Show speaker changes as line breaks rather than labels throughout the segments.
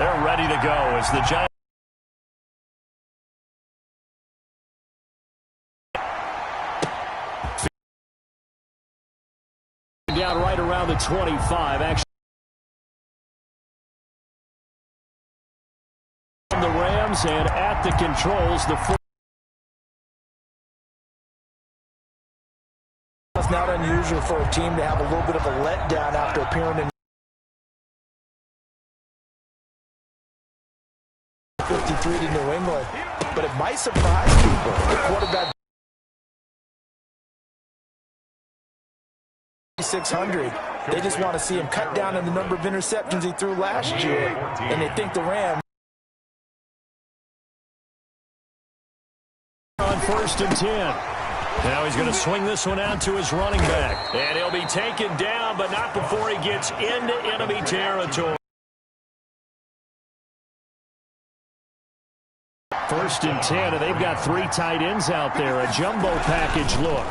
They're ready to go as the Giants. Down right around the 25. Actually, the Rams and at the controls, the four.
It's not unusual for a team to have a little bit of a letdown after appearing in 53 to New England, but it might surprise people. The quarterback 600. They just want to see him cut down on the number of interceptions he threw last year, and they think the Rams
on 1st and 10. Now he's going to swing this one out to his running back, and he'll be taken down, but not before he gets into enemy territory. 1st and 10, and they've got 3 tight ends out there. A jumbo package look.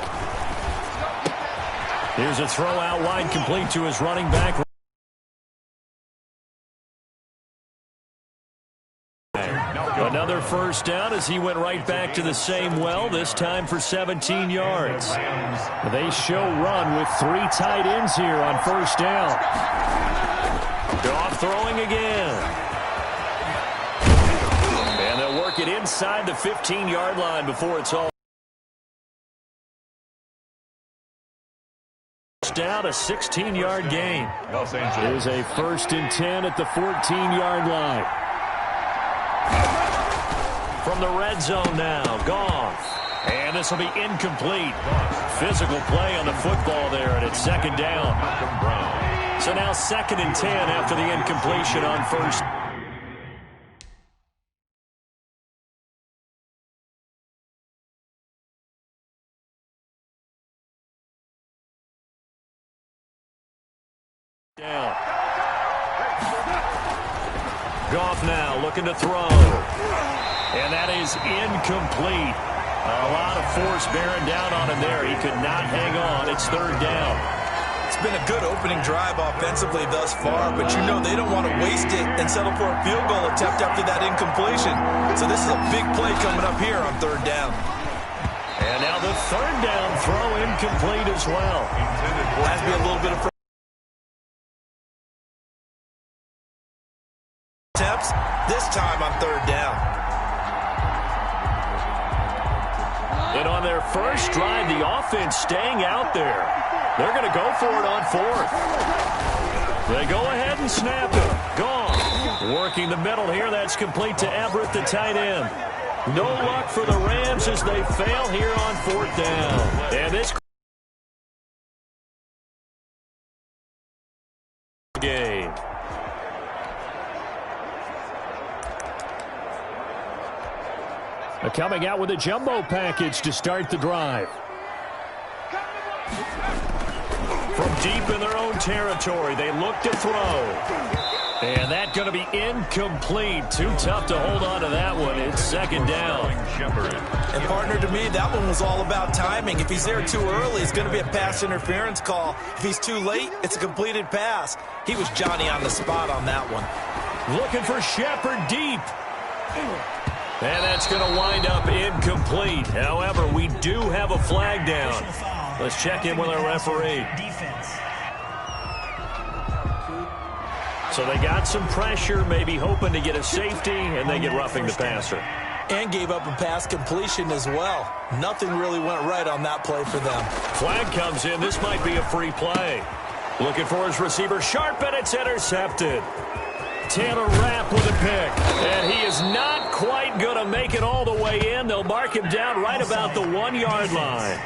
Here's a throw out wide, complete to his running back. Another first down as he went right back to the same well, this time for 17 yards. They show run with 3 tight ends here on 1st down. Goff throwing again. And they'll work it inside the 15-yard line before it's all down, a 16-yard gain. Here's a 1st and 10 at the 14-yard line. From the red zone now, Goff. And this will be incomplete. Physical play on the football there, and it's 2nd down. So now 2nd and 10 after the incompletion on 1st. Down. Goff now looking to throw. And that is incomplete. A lot of force bearing down on him there. He could not hang on. It's 3rd down.
It's been a good opening drive offensively thus far, but you know they don't want to waste it and settle for a field goal attempt after that incompletion. So this is a big play coming up here on 3rd down.
And now the 3rd down throw incomplete as well.
Has to be a little bit of attempts, this time on 3rd down.
And on their first drive, the offense staying out there. They're going to go for it on 4th. They go ahead and snap it. Gone. Working the middle here. That's complete to Everett, the tight end. No luck for the Rams as they fail here on 4th down. And this game. Coming out with a jumbo package to start the drive. From deep in their own territory, they look to throw. And that's going to be incomplete. Too tough to hold on to that one. It's 2nd down.
And partner, to me, that one was all about timing. If he's there too early, it's going to be a pass interference call. If he's too late, it's a completed pass. He was Johnny on the spot on that one.
Looking for Shepard deep. And that's going to wind up incomplete. However, we do have a flag down. Let's check in with our referee. So they got some pressure, maybe hoping to get a safety, and they get roughing the passer.
And gave up a pass completion as well. Nothing really went right on that play for them.
Flag comes in. This might be a free play. Looking for his receiver. Sharp, and it's intercepted. Taylor Rapp with a pick. And he is not quite going to make it all the way in. They'll mark him down right about the 1-yard line.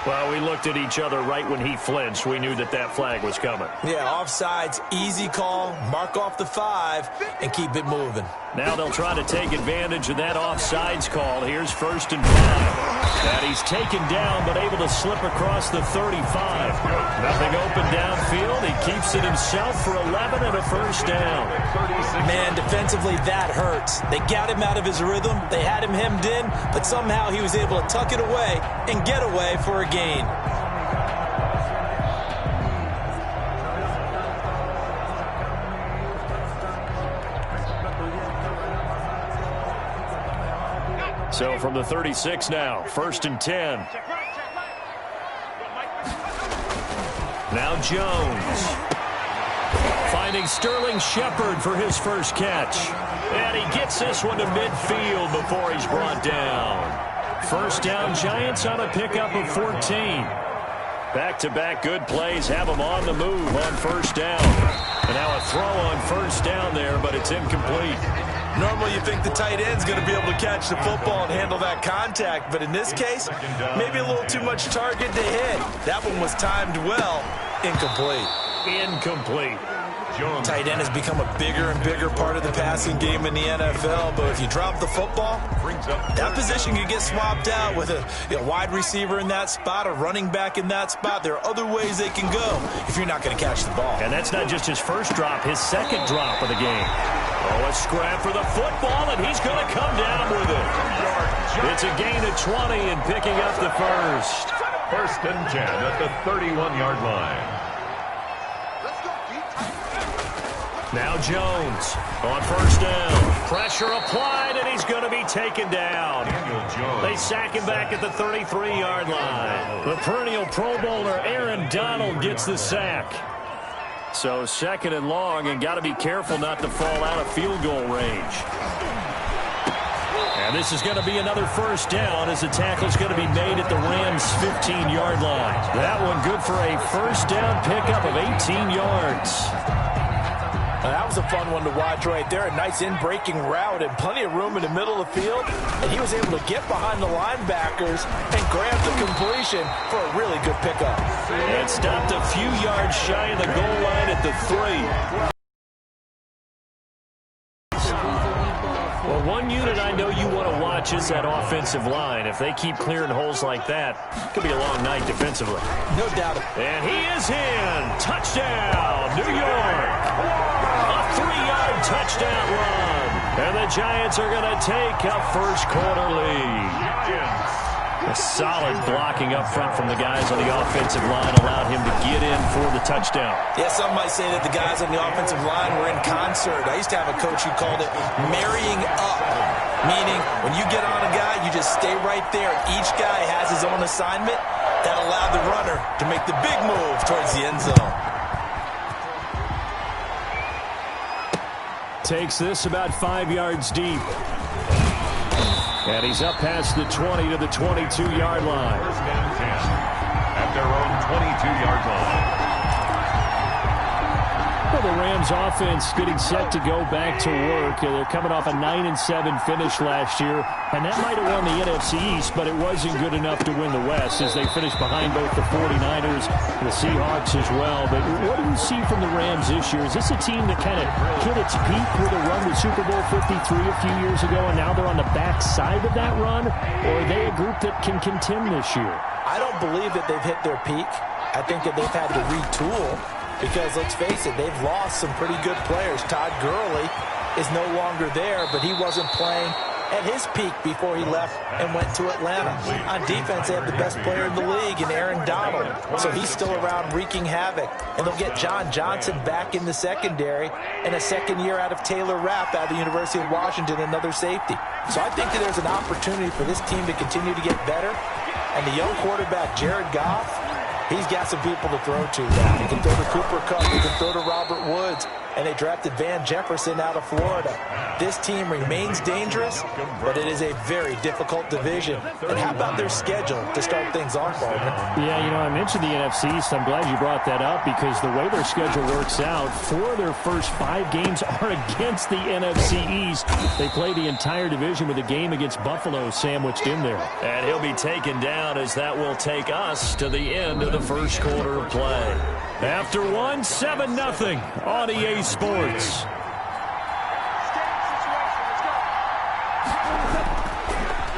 Well, we looked at each other right when he flinched. We knew that that flag was coming.
Yeah, offsides, easy call, mark off the 5, and keep it moving.
Now they'll try to take advantage of that offsides call. Here's 1st and 5. And he's taken down, but able to slip across the 35. Nothing open downfield. He keeps it himself for 11 and a 1st down.
Man, defensively, that hurts. They got him out of his rhythm. They had him hemmed in, but somehow he was able to tuck it away and get away for a gain.
So from the 36 now, 1st and 10. Now Jones. Finding Sterling Shepard for his first catch. And he gets this one to midfield before he's brought down. First down, Giants on a pickup of 14. Back-to-back good plays have them on the move on first down. And now a throw on first down there, but it's incomplete.
Normally you think the tight end's going to be able to catch the football and handle that contact, but in this case, maybe a little too much target to hit. That one was timed well. Incomplete.
Incomplete.
Tight end has become a bigger and bigger part of the passing game in the NFL, but if you drop the football, that position can get swapped out with a wide receiver in that spot, a running back in that spot. There are other ways they can go if you're not going to catch the ball.
And that's not just his first drop, his second drop of the game. Oh, a scrap for the football, and he's going to come down with it. It's a gain of 20 and picking up the first.
1st and 10 at the 31-yard line.
Now Jones on first down. Pressure applied, and he's going to be taken down. They sack him back at the 33-yard line. The perennial Pro Bowler Aaron Donald gets the sack. So 2nd and long, and got to be careful not to fall out of field goal range. And this is going to be another first down as the tackle is going to be made at the Rams' 15-yard line. That one good for a first down pickup of 18 yards.
That was a fun one to watch right there. A nice in-breaking route and plenty of room in the middle of the field. And he was able to get behind the linebackers and grab the completion for a really good pickup.
And stopped a few yards shy of the goal line at the 3. Well, one unit I know you want to watch is that offensive line. If they keep clearing holes like that, it could be a long night defensively.
No doubt.
And he is in. Touchdown, New York. A 3-yard touchdown run. And the Giants are going to take a first-quarter lead. A solid blocking up front from the guys on the offensive line allowed him to get in for the touchdown.
Yeah, some might say that the guys on the offensive line were in concert. I used to have a coach who called it marrying up, meaning when you get on a guy, you just stay right there. Each guy has his own assignment. That allowed the runner to make the big move towards the end zone.
Takes this about 5 yards deep. And he's up past the 20 to the 22-yard line.
1st and 10 at their own 22-yard line.
Well, the Rams offense getting set to go back to work. They're coming off a 9-7 finish last year, and that might have won the NFC East, but it wasn't good enough to win the West as they finished behind both the 49ers and the Seahawks as well. But what do you see from the Rams this year? Is this a team that kind of hit its peak with a run to Super Bowl 53 a few years ago, and now they're on the backside of that run? Or are they a group that can contend this year?
I don't believe that they've hit their peak. I think that they've had to retool. Because, let's face it, they've lost some pretty good players. Todd Gurley is no longer there, but he wasn't playing at his peak before he left and went to Atlanta. On defense, they have the best player in the league in Aaron Donald. So he's still around wreaking havoc. And they'll get John Johnson back in the secondary and a second year out of Taylor Rapp out of the University of Washington, another safety. So I think that there's an opportunity for this team to continue to get better. And the young quarterback, Jared Goff, he's got some people to throw to now. He can throw to Cooper Kupp. He can throw to Robert Woods. And they drafted Van Jefferson out of Florida. This team remains dangerous, but it is a very difficult division. And how about their schedule to start things off, Baldwin?
Yeah, you know, I mentioned the NFC East. I'm glad you brought that up because the way their schedule works out, 4 of their first 5 games are against the NFC East. They play the entire division with a game against Buffalo sandwiched in there. And he'll be taken down as that will take us to the end of the first quarter of play. After 1, 7-0 on EA Sports.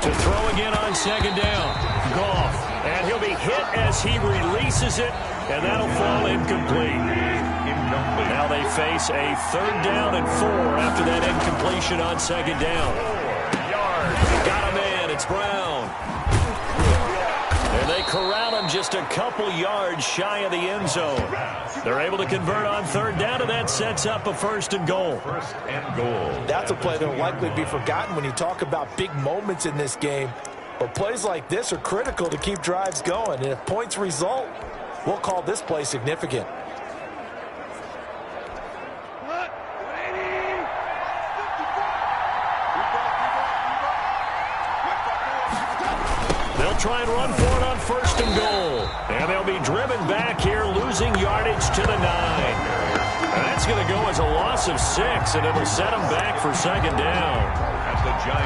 To throw again on second down. Goff. And he'll be hit as he releases it, and that'll fall incomplete. Now they face a 3rd down and 4 after that incompletion on second down. Got him in. It's Brown. And they corral him just a couple yards shy of the end zone. They're able to convert on third down, and that sets up a 1st and goal.
1st and goal.
That's a play that will likely be forgotten when you talk about big moments in this game. But plays like this are critical to keep drives going. And if points result, we'll call this play significant.
They'll try and run for it on 1st and goal. And they'll be driven back here, losing yardage to the 9. And that's going to go as a loss of 6, and it'll set them back for 2nd down.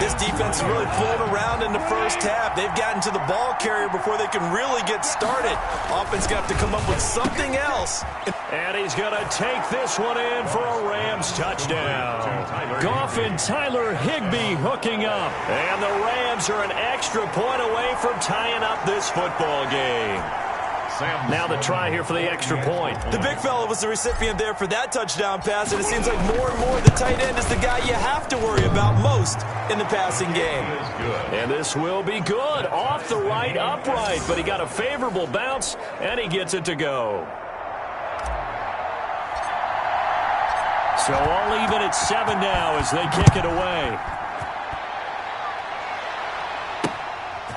This defense is really flown around in the first half. They've gotten to the ball carrier before they can really get started. Offense got to come up with something else.
And he's going to take this one in for a Rams touchdown. Goff and Tyler Higbee hooking up. And the Rams are an extra point away from tying up this football game. Now the try here for the extra point.
The big fella was the recipient there for that touchdown pass, and it seems like more and more the tight end is the guy you have to worry about most in the passing game.
And this will be good. Off the right upright, but he got a favorable bounce, and he gets it to go. So all even at 7 now as they kick it away.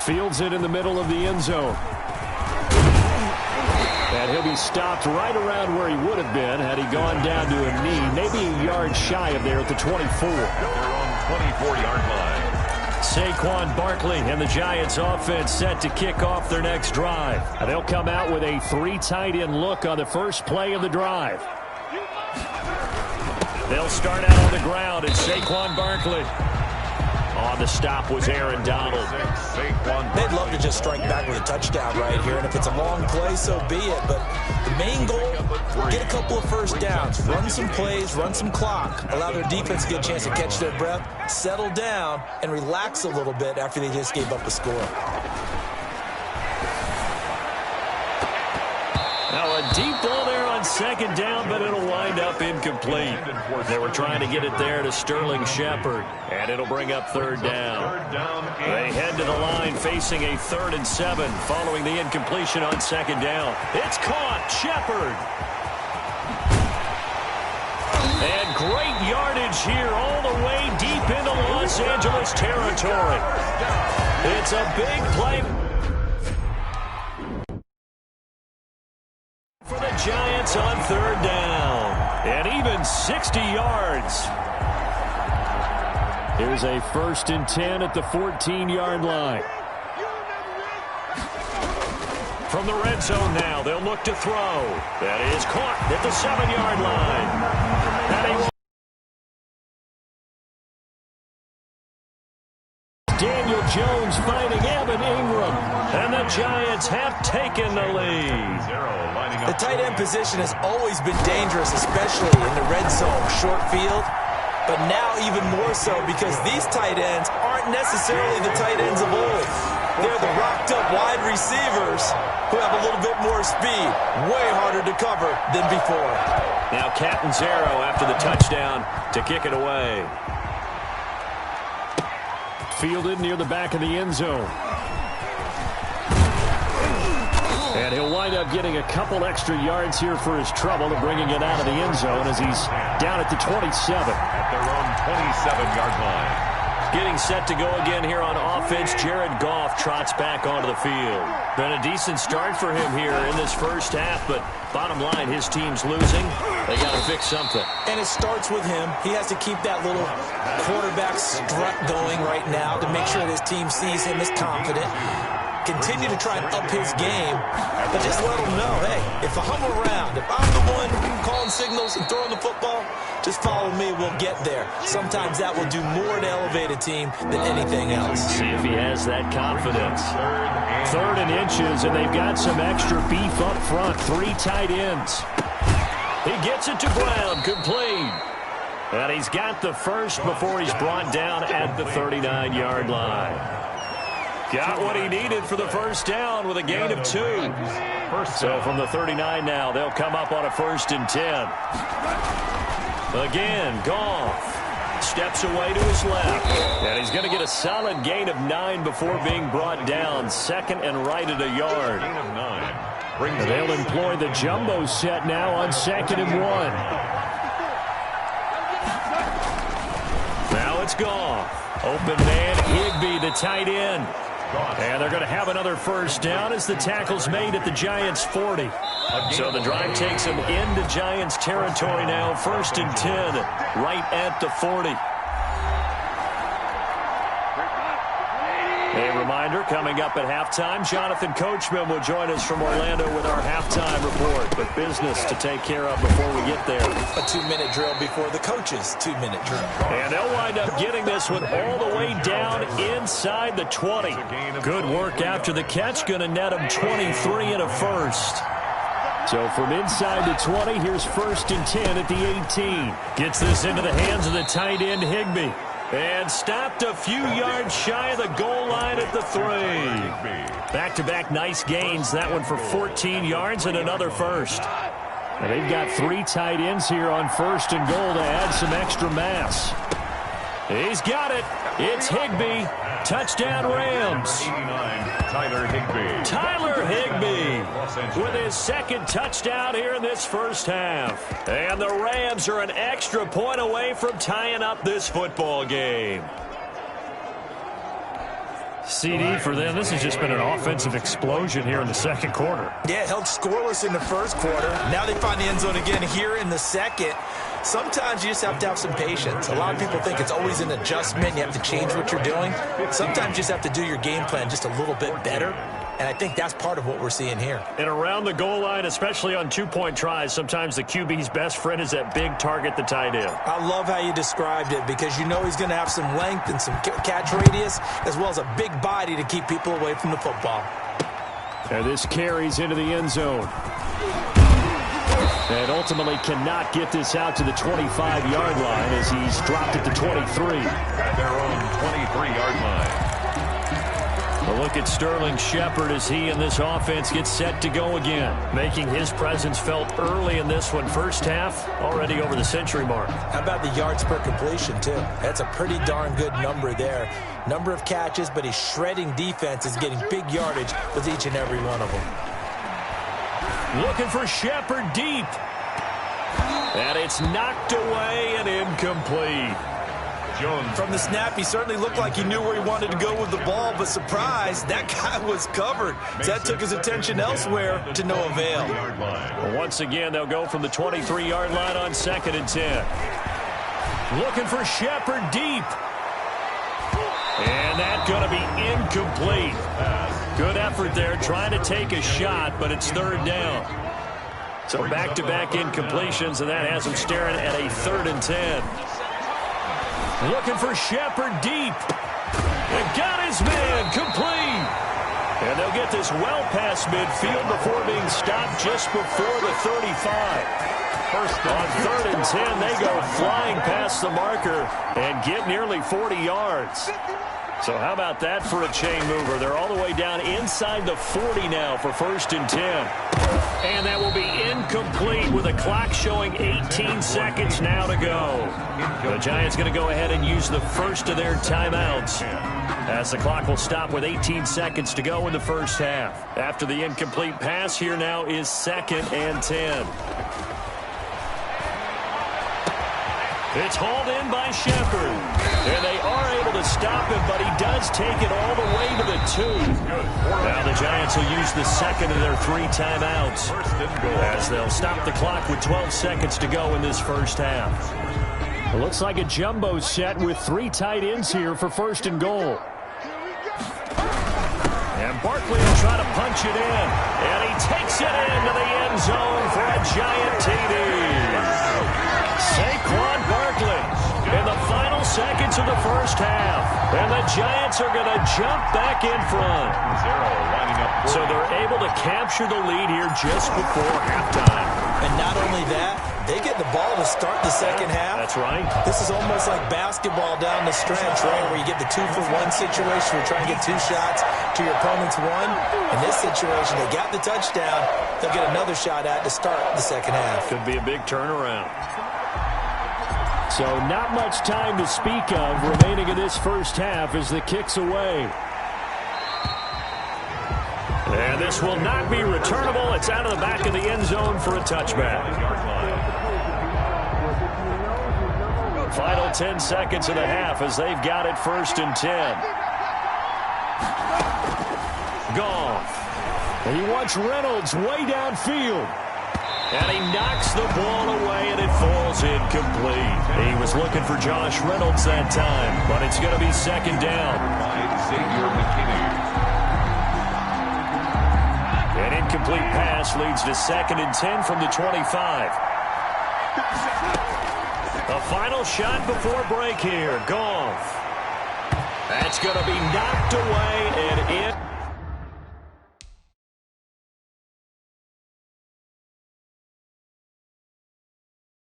Fields it in the middle of the end zone. And he'll be stopped right around where he would have been had he gone down to a knee, maybe a yard shy of there at the 24.
They're on 24-yard line.
Saquon Barkley and the Giants offense set to kick off their next drive. And they'll come out with a 3 tight end look on the first play of the drive. They'll start out on the ground, and Saquon Barkley. On the stop was Aaron Donald.
They'd love to just strike back with a touchdown right here, and if it's a long play, so be it. But the main goal, get a couple of first downs, run some plays, run some clock, allow their defense to get a chance to catch their breath, settle down, and relax a little bit after they just gave up a score.
Now a deep ball there on 2nd down, but it'll wind up incomplete. They were trying to get it there to Sterling Shepard, and it'll bring up 3rd down. They head to the line facing a 3rd and 7 following the incompletion on 2nd down. It's caught. Shepard. And great yardage here all the way deep into Los Angeles territory. It's a big play for the Giants on 3rd down. And even 60 yards. Here's a 1st and 10 at the 14-yard line. From the red zone now, they'll look to throw. That is caught at the 7-yard line. Daniel Jones finding Evan Ingram. And the Giants have taken the lead.
The tight end position has always been dangerous, especially in the red zone, short field. But now even more so because these tight ends aren't necessarily the tight ends of old. They're the rocked-up wide receivers who have a little bit more speed. Way harder to cover than before.
Now Catanzaro after the touchdown to kick it away. Fielded near the back of the end zone. And he'll wind up getting a couple extra yards here for his trouble and bringing it out of the end zone as he's down at the 27.
At their own 27-yard line.
Getting set to go again here on offense. Jared Goff trots back onto the field. Been a decent start for him here in this first half, but bottom line, his team's losing. They got to fix something.
And it starts with him. He has to keep that little quarterback strut going right now to make sure his team sees him as confident. Continue to try and up his game, but just let him know, hey, if I'm around, if I'm the one calling signals and throwing the football, just follow me, we'll get there. Sometimes that will do more to elevate a team than anything else.
See if he has that confidence. 3rd and inches, and they've got some extra beef up front. 3 tight ends. He gets it to Brown, complete. And he's got the first before he's brought down at the 39-yard line. Got what he needed for the first down with a gain of 2. So from the 39 now, they'll come up on a 1st and 10. Again, Goff. Steps away to his left. And he's going to get a solid gain of 9 before being brought down. Second and right at a yard.
Gain of 9.
They'll employ the jumbo set now on 2nd and 1. Now it's gone. Open man, Higbee, the tight end. And they're going to have another first down as the tackle's made at the Giants' 40. So the drive takes them into Giants territory now. 1st and 10, right at the 40. A reminder, coming up at halftime, Jonathan Coachman will join us from Orlando with our halftime report. But business to take care of before we get there.
A 2-minute drill before the coach's 2-minute drill.
And they'll wind up getting this one all the way down inside the 20. Good work after the catch. Going to net them 23 and a first. So from inside the 20, here's 1st and 10 at the 18. Gets this into the hands of the tight end, Higbee. And stopped a few yards shy of the goal line at the 3. Back-to-back nice gains. That one for 14 yards and another first. Now they've got 3 tight ends here on 1st and goal to add some extra mass. He's got it. It's Higbee. Touchdown Rams.
89, Tyler Higbee.
Tyler Higbee with his 2nd touchdown here in this first half. And the Rams are an extra point away from tying up this football game. CD for them. This has just been an offensive explosion here in the 2nd quarter.
Yeah, held scoreless in the 1st quarter. Now they find the end zone again here in the 2nd. Sometimes you just have to have some patience. A lot of people think it's always an adjustment. You have to change what you're doing. Sometimes you just have to do your game plan just a little bit better. And I think that's part of what we're seeing here.
And around the goal line, especially on 2-point tries, sometimes the QB's best friend is that big target, the tight end.
I love how you described it because you know he's going to have some length and some catch radius as well as a big body to keep people away from the football.
And this carries into the end zone. And ultimately cannot get this out to the 25-yard line as he's dropped it to 23.
At their own 23-yard line.
A look at Sterling Shepard as he and this offense gets set to go again. Making his presence felt early in this one. First half, already over the century mark.
How about the yards per completion, too? That's a pretty darn good number there. Number of catches, but he's shredding defenses, getting big yardage with each and every one of them.
Looking for Shepard deep. And it's knocked away and incomplete.
Jones.
From the snap, he certainly looked like he knew where he wanted to go with the ball, but surprise, that guy was covered. So that took his attention elsewhere to no avail.
Well, once again, they'll go from the 23-yard line on 2nd and 10. Looking for Shepard deep. And that's going to be incomplete. Good effort there, trying to take a shot, but it's 3rd down. So back-to-back incompletions, and that has him staring at a 3rd and 10. Looking for Shepard deep. And got his man complete. And they'll get this well past midfield before being stopped just before the 35. First on 3rd and 10, they go flying past the marker and get nearly 40 yards. So how about that for a chain mover? They're all the way down inside the 40 now for 1st and 10. And that will be incomplete with a clock showing 18 seconds now to go. The Giants going to go ahead and use the first of their timeouts as the clock will stop with 18 seconds to go in the first half. After the incomplete pass, here now is 2nd and 10. It's hauled in by Shepard. And they are able to stop him, but he does take it all the way to the 2. Now the Giants will use the 2nd of their 3 timeouts as they'll stop the clock with 12 seconds to go in this first half. It looks like a jumbo set with 3 tight ends here for 1st and goal. And Barkley will try to punch it in. And he takes it into the end zone for a Giant TD. Saquon Barkley in the final seconds of the first half. And the Giants are going to jump back in front. So they're able to capture the lead here just before halftime.
And not only that, they get the ball to start the second half.
That's right.
This is almost like basketball down the stretch, right, where you get the 2-for-1 situation. You're trying to get 2 shots to your opponent's 1. In this situation, they got the touchdown. They'll get another shot at to start the second half.
Could be a big turnaround. So not much time to speak of remaining in this first half as the kick's away. And this will not be returnable. It's out of the back of the end zone for a touchback. Final 10 seconds of the half as they've got it 1st and 10. Goff. And he wants Reynolds way downfield. And he knocks the ball away, and it falls incomplete. He was looking for Josh Reynolds that time, but it's going to be 2nd down. An incomplete pass leads to 2nd and 10 from the 25. A final shot before break here. Goff. That's going to be knocked away and in.